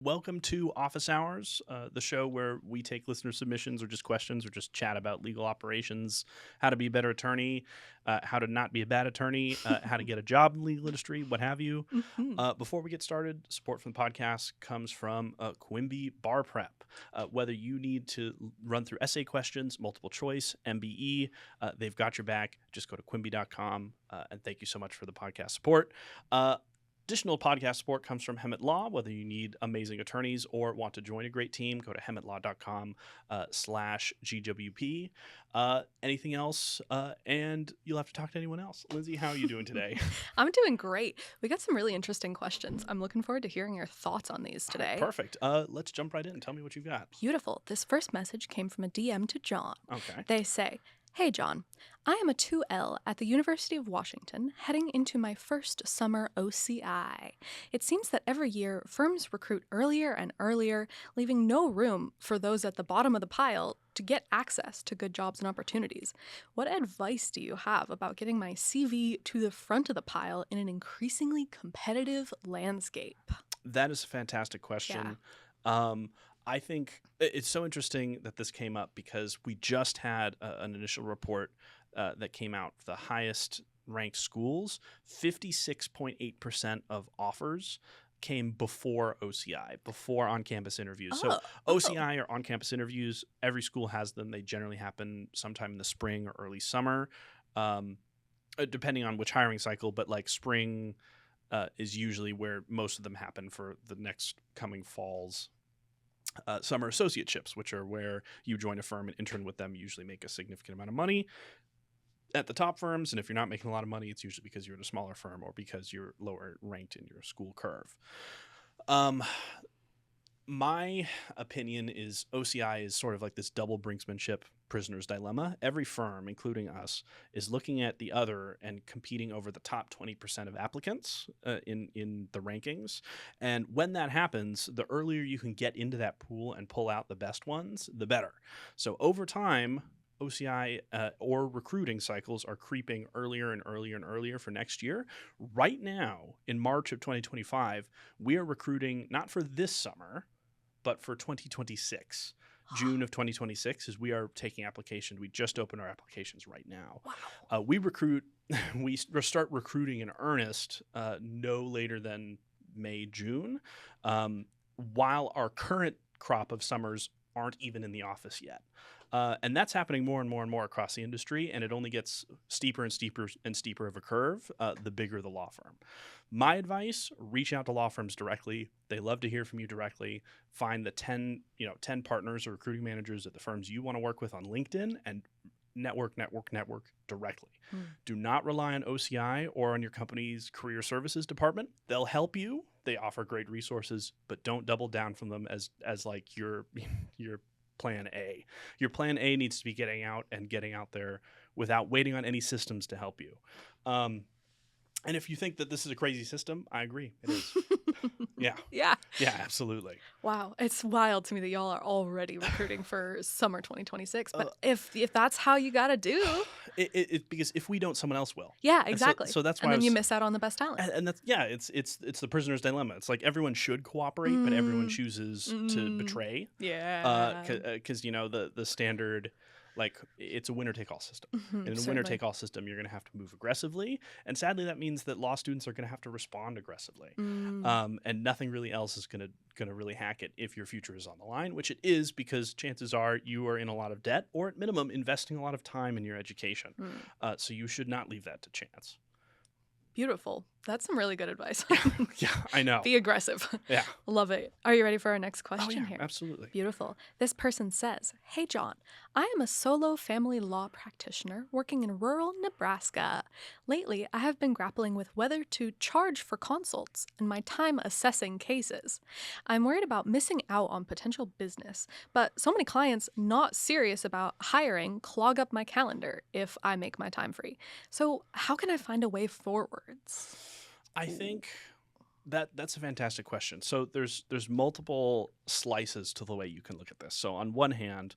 Welcome to Office Hours, the show where we take listener submissions or just questions or just chat about legal operations, how to be a better attorney, how to not be a bad attorney, how to get a job in the legal industry, what have you. Before we get started, support from the podcast comes from Quimby Bar Prep. Whether you need to run through essay questions, multiple choice, MBE, they've got your back. Just go to quimby.com, and thank you so much for the podcast support. Additional podcast support comes from Hemet Law. Whether you need amazing attorneys or want to join a great team, go to hemetlaw.com/GWP. Anything else? And you'll have to talk to anyone else. Lindsey, how are you doing today? I'm doing great. We got some really interesting questions. I'm looking forward to hearing your thoughts on these today. Perfect. Let's jump right in and tell me what you've got. Beautiful. This first message came from a DM to John. Okay. They say, "Hey John, I am a 2L at the University of Washington heading into my first summer OCI. It seems that every year firms recruit earlier and earlier, leaving no room for those at the bottom of the pile to get access to good jobs and opportunities. What advice do you have about getting my CV to the front of the pile in an increasingly competitive landscape?" That is a fantastic question. I think it's so interesting that this came up because we just had an initial report that came out. The highest ranked schools, 56.8% of offers came before OCI, before on-campus interviews. So OCI or on-campus interviews, every school has them. They generally happen sometime in the spring or early summer, depending on which hiring cycle. But like spring is usually where most of them happen for the next coming fall's summer associateships, which are where you join a firm and intern with them, usually make a significant amount of money at the top firms. And if you're not making a lot of money, it's usually because you're at a smaller firm or because you're lower ranked in your school curve. My opinion is OCI is sort of like this double brinksmanship prisoner's dilemma. Every firm, including us, is looking at the other and competing over the top 20% of applicants in the rankings. And when that happens, the earlier you can get into that pool and pull out the best ones, the better. So over time, OCI or recruiting cycles are creeping earlier and earlier and earlier for next year. Right now, in March of 2025, we are recruiting not for this summer, but for 2026. June of 2026 is we are taking applications. We just opened our applications right now. Wow. We start recruiting in earnest no later than May, June, while our current crop of summers aren't even in the office yet. And that's happening more and more and more across the industry, and it only gets steeper and steeper and steeper of a curve the bigger the law firm. My advice, reach out to law firms directly. They love to hear from you directly. Find the 10 partners or recruiting managers at the firms you want to work with on LinkedIn and network directly. Do not rely on OCI or on your company's career services department. They'll help you. They offer great resources, but don't double down from them as like your plan A. Your plan A needs to be getting out there without waiting on any systems to help you. And if you think that this is a crazy system, I agree. It is. Yeah, absolutely. Wow. It's wild to me that y'all are already recruiting for summer 2026. But if that's how you got to do. Because if we don't, someone else will. Yeah, exactly. So that's why. And then you miss out on the best talent. And that's, it's the prisoner's dilemma. It's like everyone should cooperate, but everyone chooses to betray. Yeah. Because, the standard, like, it's a winner-take-all system. And in a winner-take-all system, you're going to have to move aggressively. And sadly, that means that law students are going to have to respond aggressively. And nothing really else is going to really hack it if your future is on the line, which it is, because chances are you are in a lot of debt or at minimum investing a lot of time in your education. So you should not leave that to chance. Beautiful. That's some really good advice. Yeah, I know. Be aggressive. Yeah. Love it. Are you ready for our next question here? Absolutely. Beautiful. This person says, "Hey, John, I am a solo family law practitioner working in rural Nebraska. Lately, I have been grappling with whether to charge for consults and my time assessing cases. I'm worried about missing out on potential business, but so many clients not serious about hiring clog up my calendar if I make my time free. So how can I find a way forwards?" I think that's a fantastic question. So there's multiple slices to the way you can look at this. So on one hand,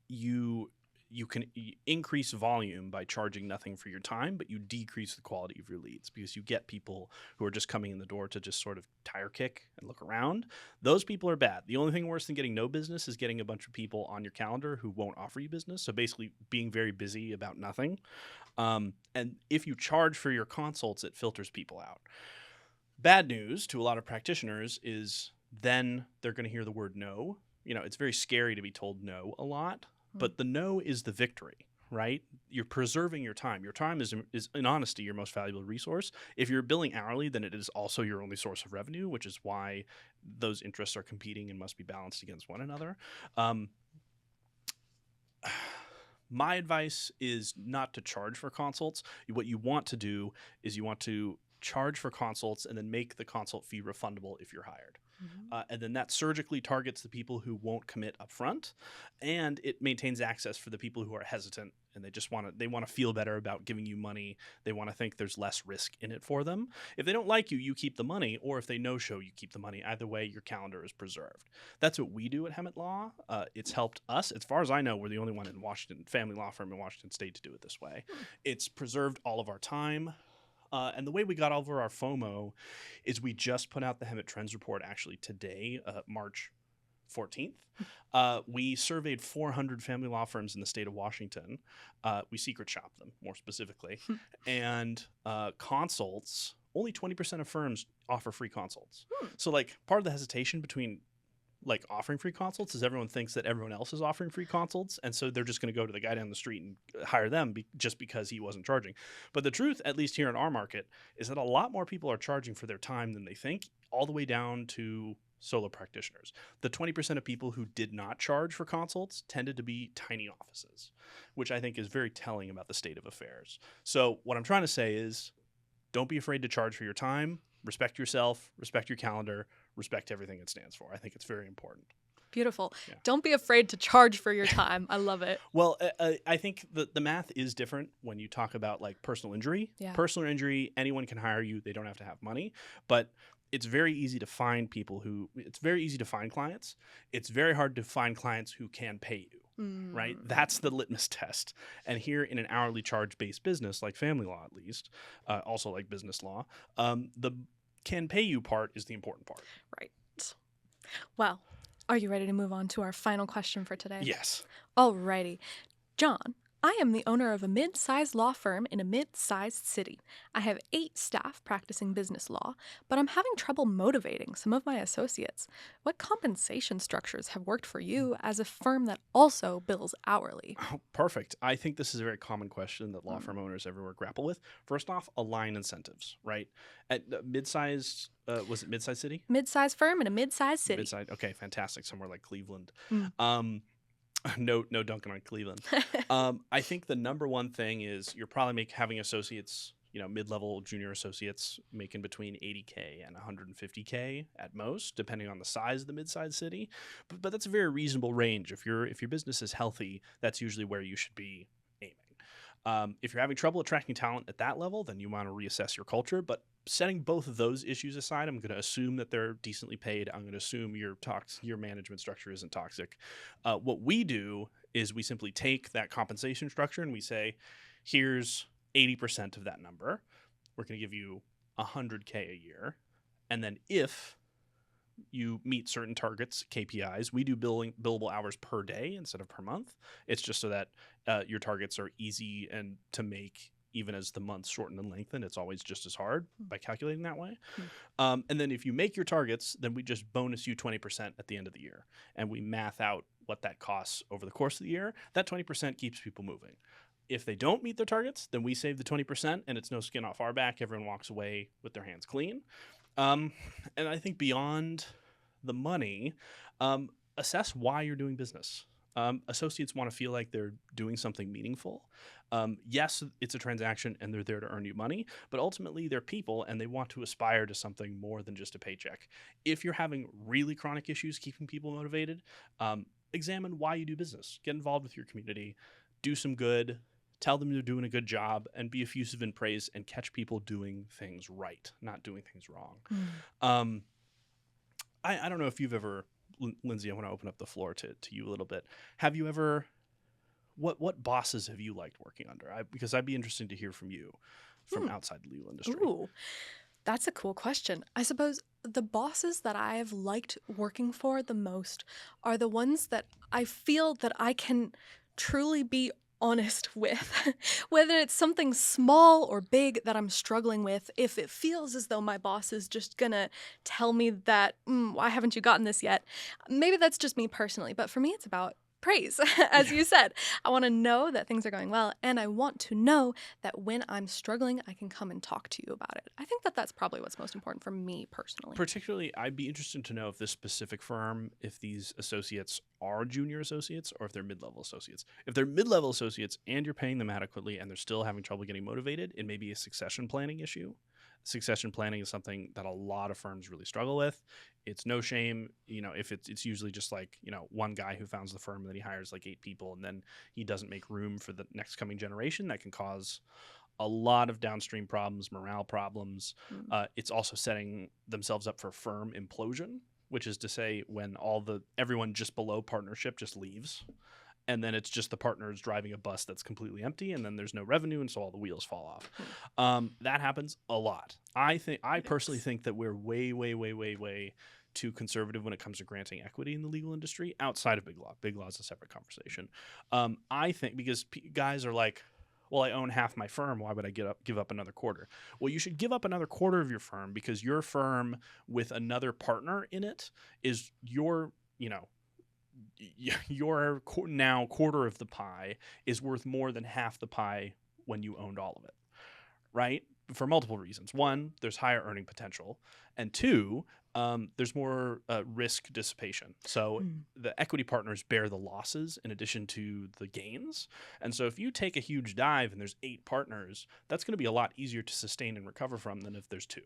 you you can increase volume by charging nothing for your time, but you decrease the quality of your leads because you get people who are just coming in the door to just sort of tire kick and look around. Those people are bad. The only thing worse than getting no business is getting a bunch of people on your calendar who won't offer you business. So basically being very busy about nothing. And if you charge for your consults, it filters people out. Bad news to a lot of practitioners is then they're going to hear the word no. It's very scary to be told no a lot, but the no is the victory, right? You're preserving your time. Your time is in honesty your most valuable resource. If you're billing hourly, then it is also your only source of revenue, which is why those interests are competing and must be balanced against one another. My advice is not to charge for consults. What you want to do is you want to charge for consults and then make the consult fee refundable if you're hired. And then that surgically targets the people who won't commit up front, and it maintains access for the people who are hesitant and they want to feel better about giving you money. They want to think there's less risk in it for them. If they don't like you, you keep the money, or if they no-show, you keep the money. Either way, your calendar is preserved. That's what we do at Hemet Law. It's helped us. As far as I know, we're the only one in Washington, family law firm in Washington State to do it this way. It's preserved all of our time. And the way we got over our FOMO is we just put out the Hemet Trends Report actually today, March 14th. We surveyed 400 family law firms in the state of Washington. We secret shopped them, more specifically. And consults, only 20% of firms offer free consults. So part of the hesitation between offering free consults is everyone thinks that everyone else is offering free consults, and so they're just going to go to the guy down the street and hire them just because he wasn't charging. But the truth, at least here in our market, is that a lot more people are charging for their time than they think, all the way down to solo practitioners. The 20% of people who did not charge for consults tended to be tiny offices, which I think is very telling about the state of affairs. So what I'm trying to say is, don't be afraid to charge for your time. Respect yourself, respect your calendar, respect everything it stands for. I think it's very important. Beautiful. Yeah. Don't be afraid to charge for your time. I love it. Well, I think the math is different when you talk about personal injury. Yeah. Personal injury, anyone can hire you. They don't have to have money. But it's very easy to find it's very easy to find clients. It's very hard to find clients who can pay you. Right? That's the litmus test. And here in an hourly charge-based business, like family law at least, also like business law, the can pay you part is the important part. Right. Well, are you ready to move on to our final question for today? Yes. Alrighty. John, I am the owner of a mid-sized law firm in a mid-sized city. I have 8 staff practicing business law, but I'm having trouble motivating some of my associates. What compensation structures have worked for you as a firm that also bills hourly? Oh, perfect. I think this is a very common question that law firm owners everywhere grapple with. First off, align incentives, right? At mid-sized, was it mid-sized city? Mid-sized firm in a mid-sized city. Mid-sized, okay, fantastic. Somewhere like Cleveland. No dunking on Cleveland. I think the number one thing is you're probably having associates, mid-level junior associates making between $80K and $150K at most, depending on the size of the mid-sized city. But that's a very reasonable range. If your business is healthy, that's usually where you should be aiming. If you're having trouble attracting talent at that level, then you want to reassess your culture. But setting both of those issues aside, I'm going to assume that they're decently paid. I'm going to assume your management structure isn't toxic. What we do is we simply take that compensation structure and we say, here's 80% of that number. We're going to give you $100K a year. And then if you meet certain targets, KPIs, we do billable hours per day instead of per month. It's just so that your targets are easy and to make. Even as the months shorten and lengthen, it's always just as hard by calculating that way. And then if you make your targets, then we just bonus you 20% at the end of the year. And we math out what that costs over the course of the year. That 20% keeps people moving. If they don't meet their targets, then we save the 20% and it's no skin off our back. Everyone walks away with their hands clean. And I think beyond the money, assess why you're doing business. Associates want to feel like they're doing something meaningful. Yes, it's a transaction and they're there to earn you money, but ultimately they're people and they want to aspire to something more than just a paycheck. If you're having really chronic issues keeping people motivated, examine why you do business. Get involved with your community, do some good, tell them they're doing a good job, and be effusive in praise and catch people doing things right, not doing things wrong. I don't know if you've ever, Lindsey, I want to open up the floor to you a little bit. Have you ever what bosses have you liked working under? Because I'd be interested to hear from you from Hmm. outside the legal industry. Ooh, that's a cool question. I suppose the bosses that I have liked working for the most are the ones that I feel that I can truly be honest with. Whether it's something small or big that I'm struggling with, if it feels as though my boss is just gonna tell me that, why haven't you gotten this yet? Maybe that's just me personally, but for me, it's about praise. As Yeah. you said, I want to know that things are going well, and I want to know that when I'm struggling, I can come and talk to you about it. I think that that's probably what's most important for me personally. Particularly, I'd be interested to know if this specific firm, if these associates are junior associates or if they're mid-level associates. If they're mid-level associates and you're paying them adequately and they're still having trouble getting motivated, it may be a succession planning issue. Succession planning is something that a lot of firms really struggle with. It's no shame, if it's usually just like, one guy who founds the firm and then he hires like 8 people and then he doesn't make room for the next coming generation. That can cause a lot of downstream problems, morale problems. Mm. It's also setting themselves up for firm implosion, which is to say when everyone just below partnership just leaves, and then it's just the partners driving a bus that's completely empty, and then there's no revenue, and so all the wheels fall off. That happens a lot. I personally Yes. think that we're way, way, way, way, way too conservative when it comes to granting equity in the legal industry outside of big law. Big law is a separate conversation. I think because guys are like, well, I own half my firm. Why would I give up another quarter? Well, you should give up another quarter of your firm because your firm with another partner in it is your now quarter of the pie is worth more than half the pie when you owned all of it, right? For multiple reasons. One, there's higher earning potential, and two, there's more risk dissipation. So Mm. the equity partners bear the losses in addition to the gains. And so if you take a huge dive and there's 8 partners, that's going to be a lot easier to sustain and recover from than if there's 2.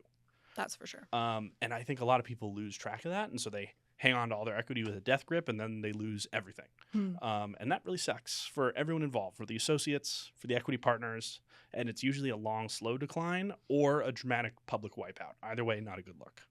That's for sure. And I think a lot of people lose track of that, and so they hang on to all their equity with a death grip, and then they lose everything. And that really sucks for everyone involved, for the associates, for the equity partners, and it's usually a long, slow decline or a dramatic public wipeout. Either way, not a good look.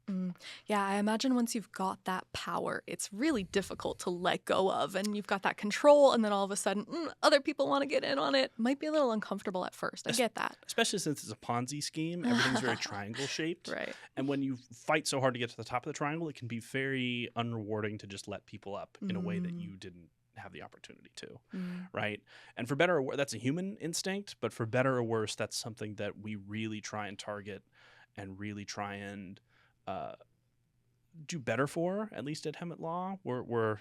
Yeah, I imagine once you've got that power, it's really difficult to let go of, and you've got that control, and then all of a sudden, other people want to get in on it. Might be a little uncomfortable at first. I get that. Especially since it's a Ponzi scheme, everything's very triangle shaped. Right. And when you fight so hard to get to the top of the triangle, it can be very unrewarding to just let people up in a way that you didn't have the opportunity to, right? And for better or worse, that's a human instinct, but for better or worse, that's something that we really try and target and really try and do better for, at least at Hemet Law. We're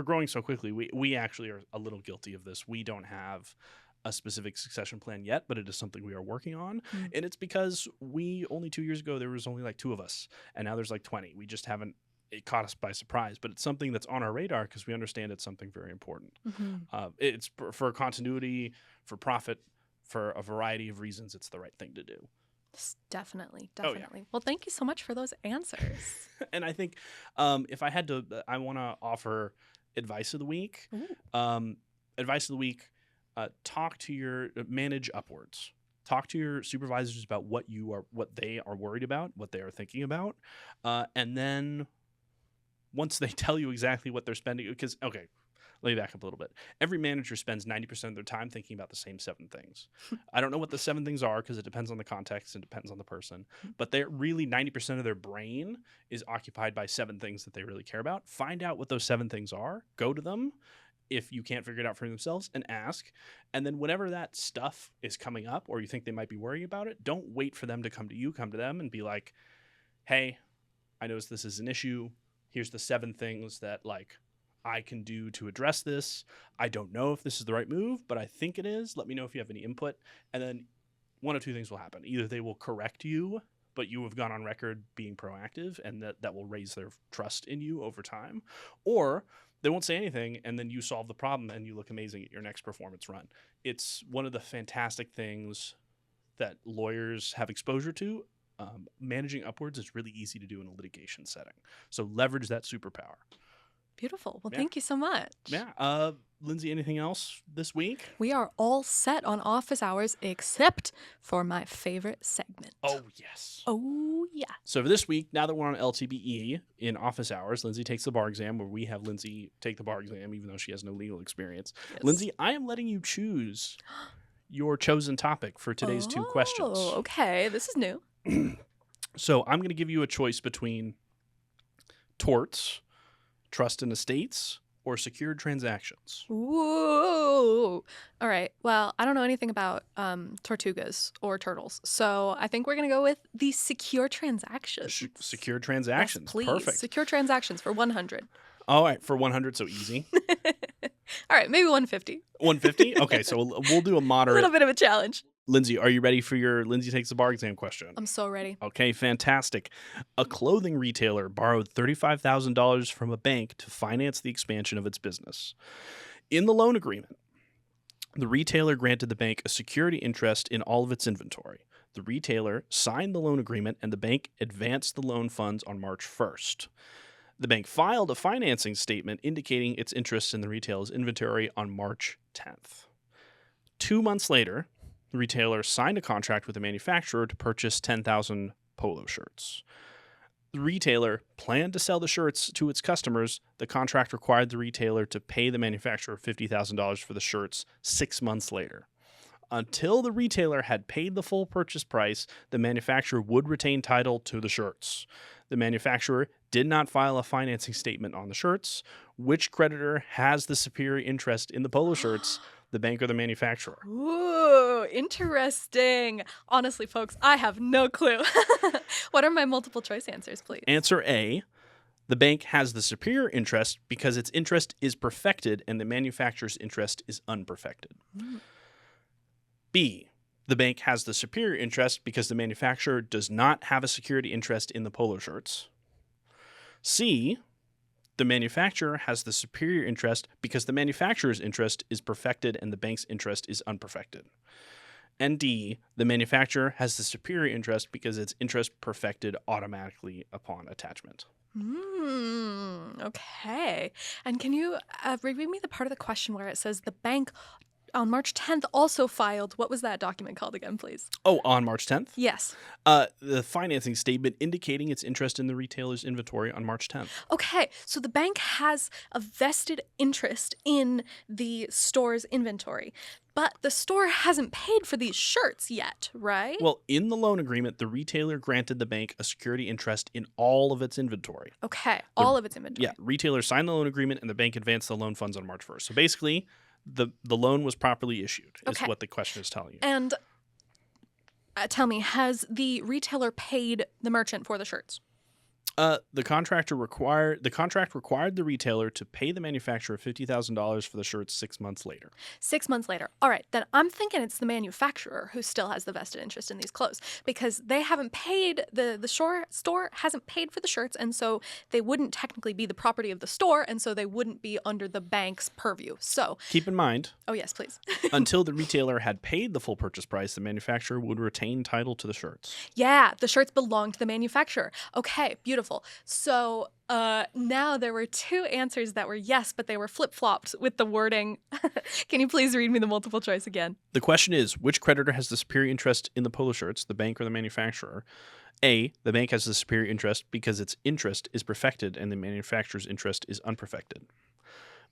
growing so quickly. We actually are a little guilty of this. We don't have a specific succession plan yet, but it is something we are working on. And it's because only 2 years ago, there was only like 2 of us, and now there's like 20. We just haven't, it caught us by surprise, but it's something that's on our radar because we understand it's something very important. It's for continuity, for profit, for a variety of reasons, it's the right thing to do. Definitely. Oh, yeah. Well, thank you so much for those answers. And I think if I had to, I want to offer advice of the week. Advice of the week, manage upwards. Talk to your supervisors about what they are worried about, what they are thinking about. And then once they tell you exactly what they're spending, because, okay, let me back up a little bit. Every manager spends 90% of their time thinking about the same 7 things. I don't know what the 7 things are because it depends on the context and depends on the person. But they're really 90% of their brain is occupied by 7 things that they really care about. Find out what those 7 things are. Go to them if you can't figure it out for themselves and ask. And then whenever that stuff is coming up or you think they might be worrying about it, don't wait for them to come to you. Come to them and be like, hey, I noticed this is an issue. Here's the 7 things that I can do to address this. I don't know if this is the right move, but I think it is. Let me know if you have any input. And then 1 of 2 things will happen. Either they will correct you, but you have gone on record being proactive, and that will raise their trust in you over time. Or they won't say anything, and then you solve the problem and you look amazing at your next performance run. It's one of the fantastic things that lawyers have exposure to. Managing upwards is really easy to do in a litigation setting. So leverage that superpower. Beautiful. Well, Yeah. thank you so much. Yeah. Lindsey, anything else this week? We are all set on office hours except for my favorite segment. Oh, yes. Oh, yeah. So for this week, now that we're on LTBE in office hours, Lindsey takes the bar exam, where we have Lindsey take the bar exam, even though she has no legal experience. Yes. Lindsey, I am letting you choose your chosen topic for today's two questions. Oh, okay. This is new. So I'm going to give you a choice between torts, trust and estates, or secured transactions. Ooh. All right. Well, I don't know anything about tortugas or turtles, so I think we're going to go with the secure transactions. Secured transactions. Yes, please. Perfect. Secure transactions for 100. All right, for 100, so easy. All right, maybe 150. 150? Okay, so we'll do a A moderate. little bit of a challenge. Lindsey, are you ready for your Lindsey takes the bar exam question? I'm so ready. Okay, fantastic. A clothing retailer borrowed $35,000 from a bank to finance the expansion of its business. In the loan agreement, the retailer granted the bank a security interest in all of its inventory. The retailer signed the loan agreement and the bank advanced the loan funds on March 1st. The bank filed a financing statement indicating its interest in the retailer's inventory on March 10th. 2 months later, the retailer signed a contract with the manufacturer to purchase 10,000 polo shirts. The retailer planned to sell the shirts to its customers. The contract required the retailer to pay the manufacturer $50,000 for the shirts 6 months later. Until the retailer had paid the full purchase price, the manufacturer would retain title to the shirts. The manufacturer did not file a financing statement on the shirts. Which creditor has the superior interest in the polo shirts, the bank or the manufacturer? Ooh, interesting. Honestly, folks, I have no clue. What are my multiple choice answers, please? Answer A, the bank has the superior interest because its interest is perfected and the manufacturer's interest is unperfected. B, the bank has the superior interest because the manufacturer does not have a security interest in the polo shirts. C, the manufacturer has the superior interest because the manufacturer's interest is perfected and the bank's interest is unperfected. And D, the manufacturer has the superior interest because its interest perfected automatically upon attachment. Okay. And can you reread me the part of the question where it says the bank on March 10th also filed, what was that document called again, please? Oh, on March 10th? Yes. The financing statement indicating its interest in the retailer's inventory on March 10th. Okay, so the bank has a vested interest in the store's inventory, but the store hasn't paid for these shirts yet, right? Well, in the loan agreement, the retailer granted the bank a security interest in all of its inventory. Okay, all of its inventory. Yeah, retailer signed the loan agreement and the bank advanced the loan funds on March 1st. So basically, the loan was properly issued, is Okay. what the question is telling you. And tell me, has the retailer paid the merchant for the shirts? The contract required the retailer to pay the manufacturer $50,000 for the shirts 6 months later. 6 months later. All right, then I'm thinking it's the manufacturer who still has the vested interest in these clothes because they haven't paid, the store hasn't paid for the shirts, and so they wouldn't technically be the property of the store, and so they wouldn't be under the bank's purview. So, Keep in mind, oh yes, please. until the retailer had paid the full purchase price, the manufacturer would retain title to the shirts. Yeah, the shirts belong to the manufacturer. Okay, beautiful. So now there were two answers that were yes, but they were flip-flopped with the wording. Can you please read me the multiple choice again? The question is, which creditor has the superior interest in the polo shirts, the bank or the manufacturer? A, the bank has the superior interest because its interest is perfected and the manufacturer's interest is unperfected.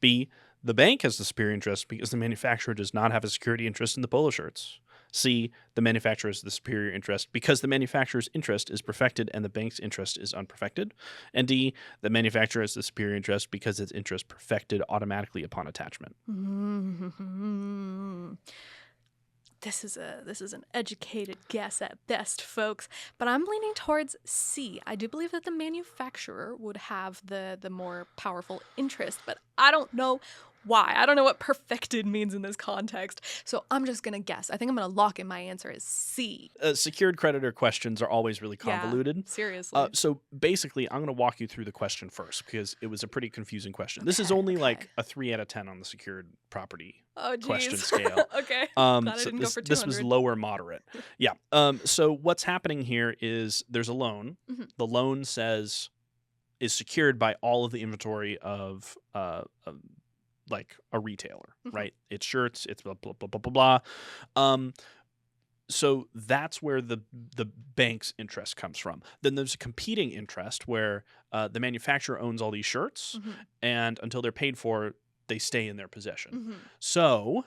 B, the bank has the superior interest because the manufacturer does not have a security interest in the polo shirts. C, the manufacturer has the superior interest because the manufacturer's interest is perfected and the bank's interest is unperfected. And D, the manufacturer has the superior interest because its interest perfected automatically upon attachment. This is an educated guess at best, folks, but I'm leaning towards C. I do believe that the manufacturer would have the more powerful interest, but I don't know why. I don't know what perfected means in this context, so I'm just going to guess. I think I'm going to lock in my answer as C. Secured creditor questions are always really convoluted. Yeah, seriously. So basically, I'm going to walk you through the question first because it was a pretty confusing question. This is only like a 3 out of 10 on the secured property question scale. Okay. Glad I didn't go for 200. This was lower moderate. Yeah. So what's happening here is there's a loan. Mm-hmm. The loan says is secured by all of the inventory of like a retailer, right? It's shirts, it's blah blah blah blah blah blah. So that's where the bank's interest comes from. Then there's a competing interest where the manufacturer owns all these shirts, and until they're paid for, they stay in their possession. So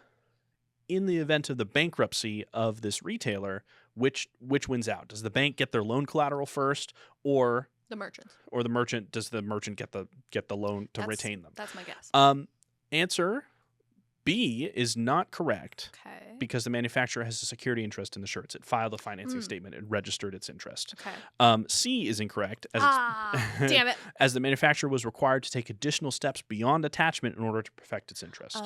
in the event of the bankruptcy of this retailer, which wins out? Does the bank get their loan collateral first, or the merchant? Or the merchant? Does the merchant get the loan to retain them? That's my guess. Answer B is not correct. Okay. Because the manufacturer has a security interest in the shirts. It filed a financing statement. It registered its interest. Okay. C is incorrect. Damn it. As the manufacturer was required to take additional steps beyond attachment in order to perfect its interest.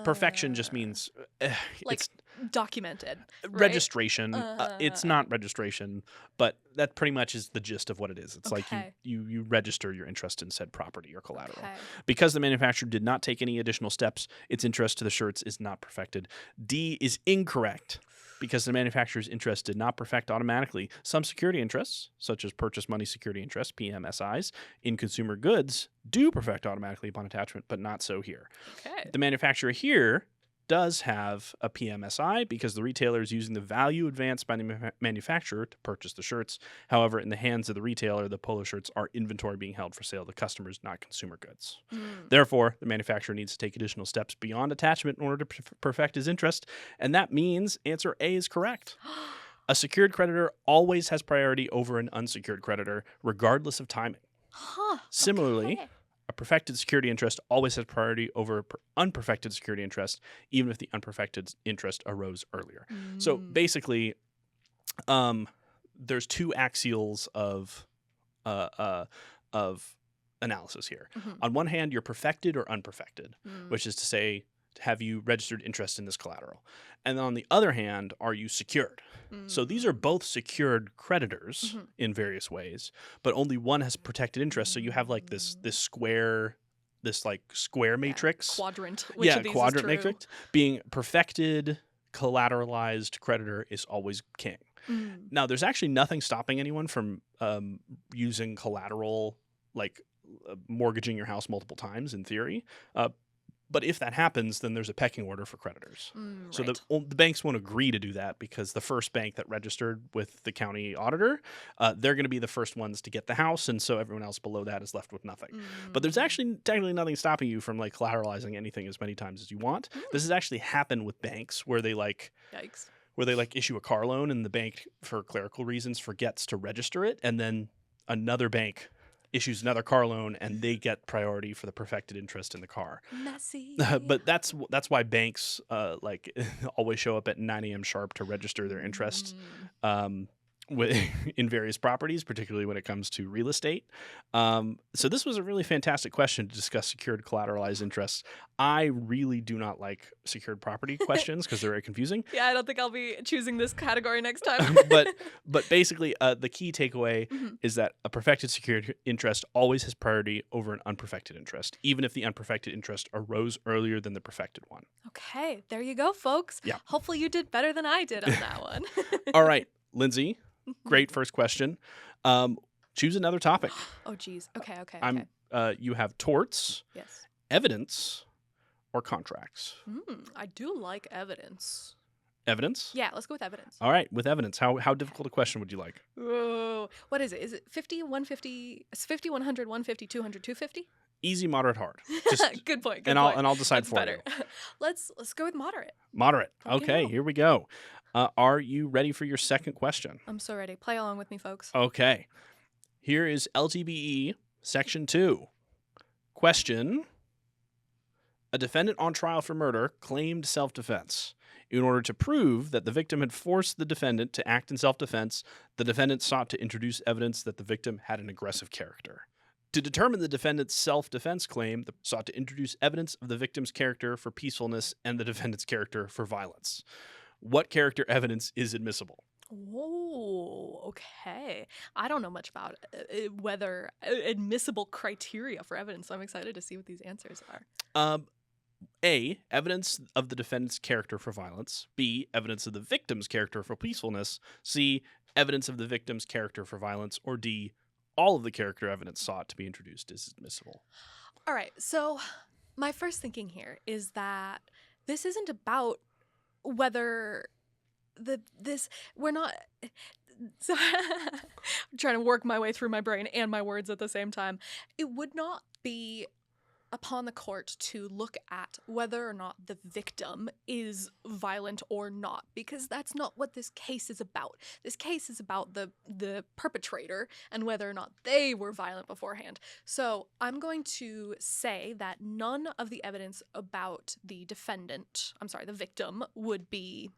Perfection just means like it's documented. Right? Registration. It's not registration, but that pretty much is the gist of what it is. It's like you register your interest in said property or collateral. Okay. Because the manufacturer did not take any additional steps, its interest to the shirts is not perfected. D is incorrect because the manufacturer's interest did not perfect automatically. Some security interests, such as purchase money security interest, PMSIs, in consumer goods do perfect automatically upon attachment, but not so here. Okay. The manufacturer here does have a PMSI because the retailer is using the value advanced by the manufacturer to purchase the shirts. However, in the hands of the retailer, the polo shirts are inventory being held for sale to customers, not consumer goods. Therefore, the manufacturer needs to take additional steps beyond attachment in order to perfect his interest, and that means answer A is correct. A secured creditor always has priority over an unsecured creditor, regardless of timing. Similarly, a perfected security interest always has priority over unperfected security interest, even if the unperfected interest arose earlier. So basically, there's two axials of analysis here. On one hand, you're perfected or unperfected, which is to say, have you registered interest in this collateral? And then on the other hand, are you secured? So these are both secured creditors in various ways, but only one has protected interest. So you have like this square matrix. Quadrant. Which of these quadrant is true? matrix. Being perfected, collateralized creditor is always king. Now, there's actually nothing stopping anyone from using collateral, like mortgaging your house multiple times in theory. But if that happens, then there's a pecking order for creditors. So the banks won't agree to do that because the first bank that registered with the county auditor, they're going to be the first ones to get the house, and so everyone else below that is left with nothing. But there's actually technically nothing stopping you from like collateralizing anything as many times as you want. This has actually happened with banks where they issue a car loan and the bank, for clerical reasons, forgets to register it, and then another bank issues another car loan and they get priority for the perfected interest in the car. Messy. But that's why banks always show up at 9 a.m. sharp to register their interest in various properties, particularly when it comes to real estate. So this was a really fantastic question to discuss secured collateralized interests. I really do not like secured property questions because they're very confusing. Yeah, I don't think I'll be choosing this category next time. but basically, the key takeaway is that a perfected secured interest always has priority over an unperfected interest, even if the unperfected interest arose earlier than the perfected one. Okay, there you go, folks. Yeah. Hopefully you did better than I did on that one. All right, Lindsey, great first question. Choose another topic. Oh, geez. Okay. You have torts, Yes. evidence, or contracts. I do like evidence. Evidence? Yeah, let's go with evidence. All right, with evidence. How difficult a question would you like? Whoa. What is it? Is it 50, 150? It's 50, 100, 150, 200, 250? Easy, moderate, hard. Good point. I'll decide That's for better. you. Let's go with moderate. Moderate. Fucking Okay, hell. here we go. Are you ready for your second question? I'm so ready. Play along with me, folks. Okay. Here is LTBE Section 2. Question: a defendant on trial for murder claimed self-defense. In order to prove that the victim had forced the defendant to act in self-defense, the defendant sought to introduce evidence that the victim had an aggressive character. To determine the defendant's self-defense claim, the sought to introduce evidence of the victim's character for peacefulness and the defendant's character for violence. What character evidence is admissible? Oh, okay. I don't know much about whether admissible criteria for evidence. So I'm excited to see what these answers are. A, evidence of the defendant's character for violence. B, evidence of the victim's character for peacefulness. C, evidence of the victim's character for violence. Or D, all of the character evidence sought to be introduced is admissible. All right. So my first thinking here is that this isn't about whether we're not. So I'm trying to work my way through my brain and my words at the same time. It would not be upon the court to look at whether or not the victim is violent or not, because that's not what this case is about. This case is about the perpetrator and whether or not they were violent beforehand. So I'm going to say that none of the evidence about the victim would be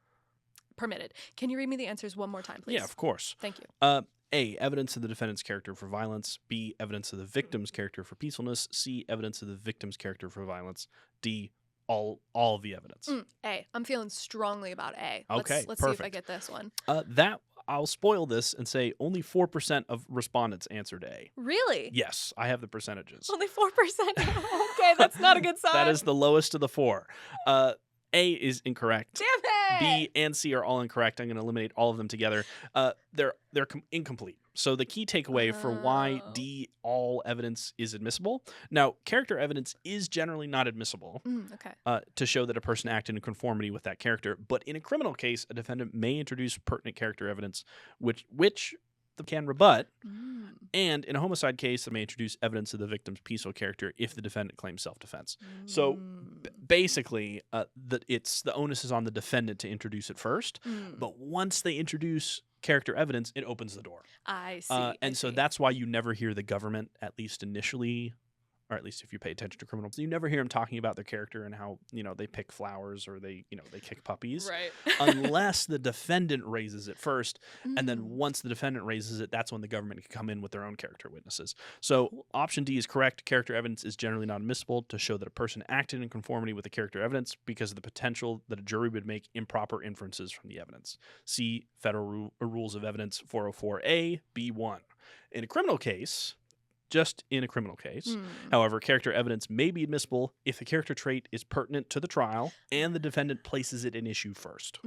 permitted. Can you read me the answers one more time, please? Yeah, of course. Thank you. A, evidence of the defendant's character for violence. B, evidence of the victim's character for peacefulness. C, evidence of the victim's character for violence. D, all of the evidence. A. I'm feeling strongly about A. Okay, let's perfect. see if I get this one. I'll spoil this and say only 4% of respondents answered A. Really? Yes, I have the percentages. Only 4%? Okay, that's not a good sign. That is the lowest of the 4. A is incorrect. Damn it! B and C are all incorrect. I'm going to eliminate all of them together. They're incomplete. So the key takeaway for why D, all evidence, is admissible. Now, character evidence is generally not admissible to show that a person acted in conformity with that character. But in a criminal case, a defendant may introduce pertinent character evidence, which they can rebut. And in a homicide case, they may introduce evidence of the victim's peaceful character if the defendant claims self-defense. So basically, the onus is on the defendant to introduce it first. But once they introduce character evidence, it opens the door. I see. So that's why you never hear the government, at least initially, or at least if you pay attention to criminals, you never hear them talking about their character and how, they pick flowers or they kick puppies. Right. Unless the defendant raises it first. And then once the defendant raises it, that's when the government can come in with their own character witnesses. So option D is correct. Character evidence is generally not admissible to show that a person acted in conformity with the character evidence because of the potential that a jury would make improper inferences from the evidence. See Federal Rules of Evidence 404A, B1. In a criminal case, however, character evidence may be admissible if the character trait is pertinent to the trial and the defendant places it in issue first.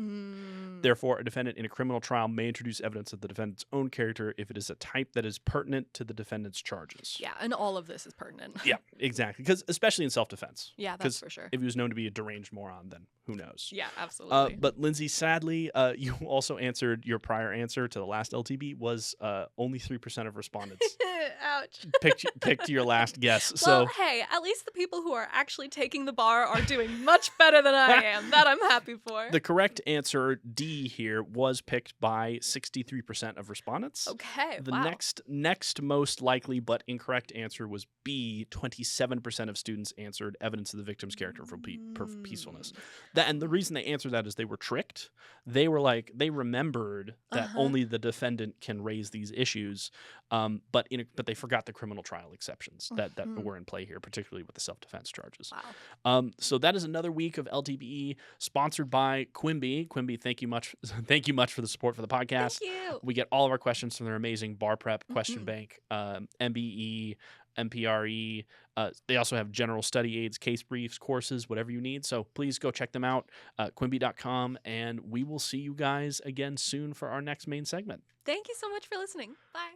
Therefore, a defendant in a criminal trial may introduce evidence of the defendant's own character if it is a type that is pertinent to the defendant's charges. Yeah, and all of this is pertinent. Yeah, exactly. Because especially in self-defense. Yeah, that's for sure. If he was known to be a deranged moron, then who knows? Yeah, absolutely. But Lindsey, sadly, you also answered your prior answer to the last LTB was only 3% of respondents. Ouch. picked your last guess. Well, hey, at least the people who are actually taking the bar are doing much better than I am. That I'm happy for. The correct answer, D here, was picked by 63% of respondents. Okay, The next most likely but incorrect answer was B. 27% of students answered evidence of the victim's character for peacefulness. And the reason they answered that is they were tricked. They remembered that only the defendant can raise these issues, but they forgot the criminal trial exceptions that were in play here, particularly with the self-defense charges. Wow. So that is another week of LTBE sponsored by Quimby. Quimby, thank you much for the support for the podcast. Thank you. We get all of our questions from their amazing bar prep question bank, MBE, MPRE. They also have general study aids, case briefs, courses, whatever you need. So please go check them out, quimby.com, and we will see you guys again soon for our next main segment. Thank you so much for listening. Bye.